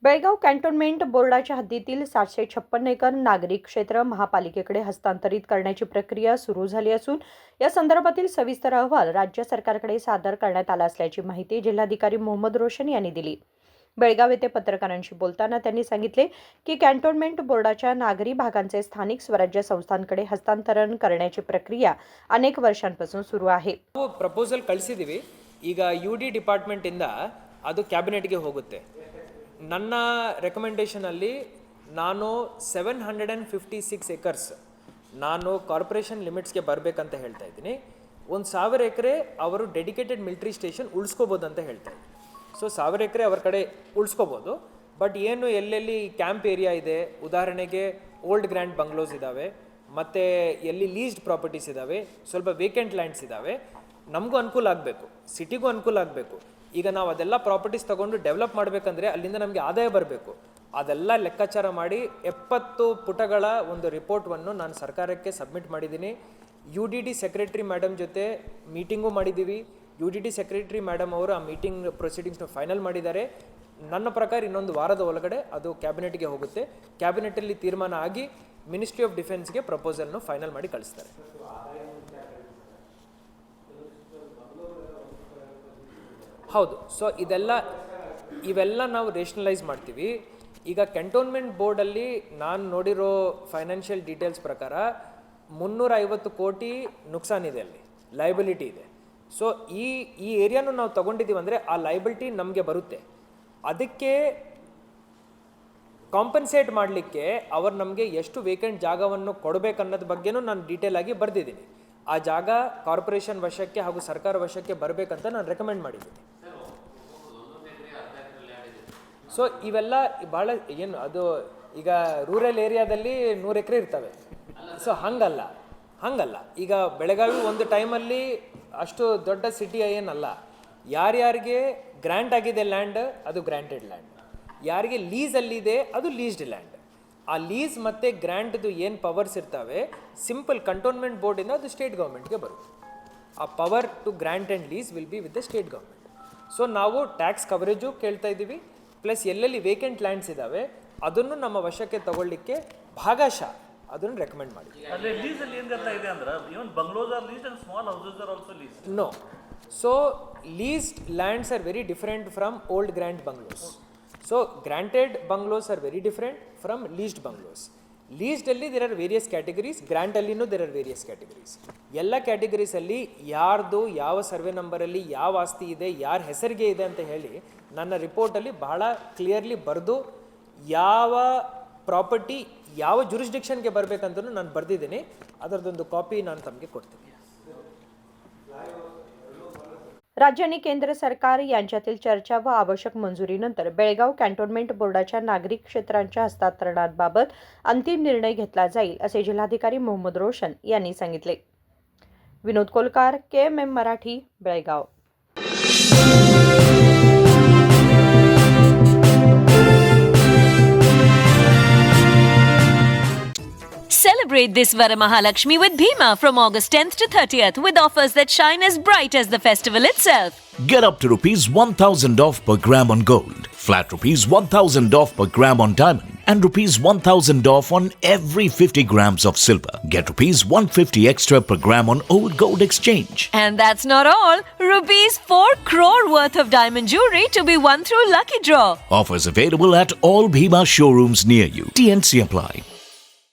Belgaum cantonment बोर्डाच्या हद्दीतील 756 एकर नागरी क्षेत्र महापालिकेकडे हस्तांतरित करण्याची प्रक्रिया सुरू झाली असून या संदर्भातील सविस्तर अहवाल राज्य सरकारकडे सादर करण्यात आला असल्याची माहिती जिल्हाधिकारी मोहम्मद रोशन यांनी दिली. बेळगाव येथे पत्रकारांशी बोलताना त्यांनी सांगितले की कॅन्टोन्मेंट बोर्डाच्या नागरी भागांचे स्थानिक स्वराज्य संस्थांकडे हस्तांतरण करण्याची प्रक्रिया अनेक वर्षांपासून सुरू आहे. ಪ್ರಪೋಸಲ್ ಕಳಿಸಿದ್ದೀವಿ. ಈಗ UD ಡಿಪಾರ್ಟ್ಮೆಂಟಿಂದ ಅದು ಕ್ಯಾಬಿನೆಟ್ಗೆ ಹೋಗುತ್ತೆ. ನನ್ನ ರೆಕಮೆಂಡೇಷನಲ್ಲಿ ನಾನು 756 ಎಕರ್ಸ್ ನಾನು ಕಾರ್ಪೊರೇಷನ್ ಲಿಮಿಟ್ಸ್ಗೆ ಬರಬೇಕಂತ ಹೇಳ್ತಾ ಇದ್ದೀನಿ. 1000 ಎಕರೆ ಅವರು ಡೆಡಿಕೇಟೆಡ್ ಮಿಲಿಟರಿ ಸ್ಟೇಷನ್ ಉಳಿಸ್ಕೋಬೋದು ಅಂತ ಹೇಳ್ತಾ ಇದ್ದೀನಿ. ಸೊ 1000 ಎಕರೆ ಅವ್ರ ಕಡೆ ಉಳಿಸ್ಕೋಬೋದು. ಬಟ್ ಏನು ಎಲ್ಲೆಲ್ಲಿ ಕ್ಯಾಂಪ್ ಏರಿಯಾ ಇದೆ, ಉದಾಹರಣೆಗೆ ಓಲ್ಡ್ ಗ್ರ್ಯಾಂಡ್ ಬಂಗ್ಲೋಸ್ ಇದ್ದಾವೆ, ಮತ್ತು ಎಲ್ಲಿ ಲೀಸ್ಡ್ ಪ್ರಾಪರ್ಟೀಸ್ ಇದ್ದಾವೆ, ಸ್ವಲ್ಪ ವೇಕೆಂಟ್ ಲ್ಯಾಂಡ್ಸ್ ಇದ್ದಾವೆ, ನಮಗೂ ಅನುಕೂಲ ಆಗಬೇಕು, ಸಿಟಿಗೂ ಅನುಕೂಲ ಆಗಬೇಕು. ಈಗ ನಾವು ಅದೆಲ್ಲ ಪ್ರಾಪರ್ಟೀಸ್ ತೊಗೊಂಡು ಡೆವಲಪ್ ಮಾಡಬೇಕಂದ್ರೆ ಅಲ್ಲಿಂದ ನಮಗೆ ಆದಾಯ ಬರಬೇಕು. ಅದೆಲ್ಲ ಲೆಕ್ಕಾಚಾರ ಮಾಡಿ 70 ಪುಟಗಳ ಒಂದು ರಿಪೋರ್ಟನ್ನು ನಾನು ಸರ್ಕಾರಕ್ಕೆ ಸಬ್ಮಿಟ್ ಮಾಡಿದ್ದೀನಿ. UDD ಸೆಕ್ರೆಟರಿ ಮೇಡಮ್ ಜೊತೆ ಮೀಟಿಂಗು ಮಾಡಿದ್ದೀವಿ. UDD ಸೆಕ್ರೆಟರಿ ಮೇಡಮ್ ಅವರು ಆ ಮೀಟಿಂಗ್ ಪ್ರೊಸೀಡಿಂಗ್ಸ್ನ ಫೈನಲ್ ಮಾಡಿದ್ದಾರೆ. ನನ್ನ ಪ್ರಕಾರ ಇನ್ನೊಂದು ವಾರದ ಒಳಗಡೆ ಅದು ಕ್ಯಾಬಿನೆಟ್ಗೆ ಹೋಗುತ್ತೆ. ಕ್ಯಾಬಿನೆಟಲ್ಲಿ ತೀರ್ಮಾನ ಆಗಿ ಮಿನಿಸ್ಟ್ರಿ ಆಫ್ ಡಿಫೆನ್ಸ್ಗೆ ಪ್ರಪೋಸಲ್ನು ಫೈನಲ್ ಮಾಡಿ ಕಳಿಸ್ತಾರೆ. ಹೌದು. ಸೊ ಇವೆಲ್ಲ ನಾವು ರೇಷನಲೈಸ್ ಮಾಡ್ತೀವಿ. ಈಗ ಕ್ಯಾಂಟೋನ್ಮೆಂಟ್ ಬೋರ್ಡಲ್ಲಿ ನಾನು ನೋಡಿರೋ ಫೈನಾನ್ಷಿಯಲ್ ಡೀಟೇಲ್ಸ್ ಪ್ರಕಾರ 350 ಕೋಟಿ ನುಕ್ಸಾನಿದೆ, ಅಲ್ಲಿ ಲಯಬಿಲಿಟಿ ಇದೆ. ಸೊ ಈ ಏರಿಯಾನು ನಾವು ತೊಗೊಂಡಿದ್ದೀವಿ ಅಂದರೆ ಆ ಲಯಬಿಲಿಟಿ ನಮಗೆ ಬರುತ್ತೆ. ಅದಕ್ಕೆ ಕಾಂಪನ್ಸೇಟ್ ಮಾಡಲಿಕ್ಕೆ ಅವರು ನಮಗೆ ಎಷ್ಟು ವೇಕೆಂಟ್ ಜಾಗವನ್ನು ಕೊಡಬೇಕನ್ನೋದ್ರ ಬಗ್ಗೆನೂ ನಾನು ಡೀಟೇಲ್ ಆಗಿ ಬರೆದಿದ್ದೀನಿ. ಆ ಜಾಗ ಕಾರ್ಪೊರೇಷನ್ ವಶಕ್ಕೆ ಹಾಗೂ ಸರ್ಕಾರ ವಶಕ್ಕೆ ಬರಬೇಕಂತ ನಾನು ರೆಕಮೆಂಡ್ ಮಾಡಿದ್ದೀನಿ. ಸೊ ಇವೆಲ್ಲ ಭಾಳ ಏನು ಅದು ಈಗ ರೂರಲ್ ಏರಿಯಾದಲ್ಲಿ 100 ಎಕರೆ ಇರ್ತವೆ. ಸೊ ಹಂಗಲ್ಲ ಈಗ ಬೆಳಗಾವಿ ಒಂದು ಟೈಮಲ್ಲಿ ಅಷ್ಟು ದೊಡ್ಡ ಸಿಟಿ ಏನಲ್ಲ. ಯಾರ್ಯಾರಿಗೆ ಗ್ರ್ಯಾಂಟ್ ಆಗಿದೆ ಲ್ಯಾಂಡ್ ಅದು ಗ್ರ್ಯಾಂಟೆಡ್ ಲ್ಯಾಂಡ್, ಯಾರಿಗೆ ಲೀಸಲ್ಲಿದೆ ಅದು ಲೀಸ್ಡ್ ಲ್ಯಾಂಡ್. ಆ ಲೀಸ್ ಮತ್ತು ಗ್ರ್ಯಾಂಟ್ದು ಏನು ಪವರ್ಸ್ ಇರ್ತವೆ ಸಿಂಪಲ್ ಕಂಟೋನ್ಮೆಂಟ್ ಬೋರ್ಡಿಂದ ಅದು ಸ್ಟೇಟ್ ಗೌರ್ಮೆಂಟ್ಗೆ ಬರುತ್ತೆ. ಆ power to grant and lease will be with the state government. So ನಾವು ಟ್ಯಾಕ್ಸ್ ಕವರೇಜು ಕೇಳ್ತಾ ಇದ್ದೀವಿ, ಪ್ಲಸ್ ಎಲ್ಲೆಲ್ಲಿ ವೇಕೆಂಟ್ ಲ್ಯಾಂಡ್ಸ್ ಇದ್ದಾವೆ ಅದನ್ನು ನಮ್ಮ ವಶಕ್ಕೆ ತಗೊಳ್ಳಿಕ್ಕೆ ಭಾಗಶಃ ಅದನ್ನು ರೆಕಮೆಂಡ್ ಮಾಡಿ. No. So leased lands are very different from old grand bungalows. So granted bungalows are very different from leased bungalows. ಲೀಸ್ಡಲ್ಲಿ ದೇರ್ ಆರ್ ವೇರಿಯಸ್ ಕ್ಯಾಟಗರೀಸ್, ಗ್ರ್ಯಾಂಟಲ್ಲಿನೂ ದೇರ್ ಆರ್ ವೇರಿಯಸ್ ಕ್ಯಾಟಗರೀಸ್. ಎಲ್ಲ ಕ್ಯಾಟಗರೀಸಲ್ಲಿ ಯಾರ್ದು ಯಾವ ಸರ್ವೆ ನಂಬರಲ್ಲಿ ಯಾವ ಆಸ್ತಿ ಇದೆ, ಯಾರ ಹೆಸರಿಗೆ ಇದೆ ಅಂತ ಹೇಳಿ ನನ್ನ ರಿಪೋರ್ಟಲ್ಲಿ ಬಹಳ ಕ್ಲಿಯರ್ಲಿ ಬರೆದು ಯಾವ ಪ್ರಾಪರ್ಟಿ ಯಾವ ಜುರಿಸ್ಡಿಕ್ಷನ್ಗೆ ಬರಬೇಕಂತಲೂ ನಾನು ಬರೆದಿದ್ದೀನಿ. ಅದರದೊಂದು ಕಾಪಿ ನಾನು ತಮಗೆ ಕೊಡ್ತೀನಿ. राज्य आणि केंद्र सरकार यांच्यातील चर्चा व आवश्यक मंजुरीनंतर बेळगाव कॅन्टोन्मेंट बोर्डाच्या नागरी क्षेत्रांच्या हस्तांतरणाबाबत अंतिम निर्णय घेतला जाईल असे जिल्हाधिकारी मोहम्मद रोशन यांनी सांगितले. Vinod Kolkar, KMM Marathi, Belgaum. Celebrate this Varamahalakshmi with Bhima from August 10th to 30th with offers that shine as bright as the festival itself. Get up to rupees 1,000 off per gram on gold, flat rupees 1,000 off per gram on diamond, and rupees 1,000 off on every 50 grams of silver. Get rupees 150 extra per gram on old gold exchange. And that's not all. Rupees 4 crore worth of diamond jewelry to be won through lucky draw. Offers available at all Bhima showrooms near you. TNC apply.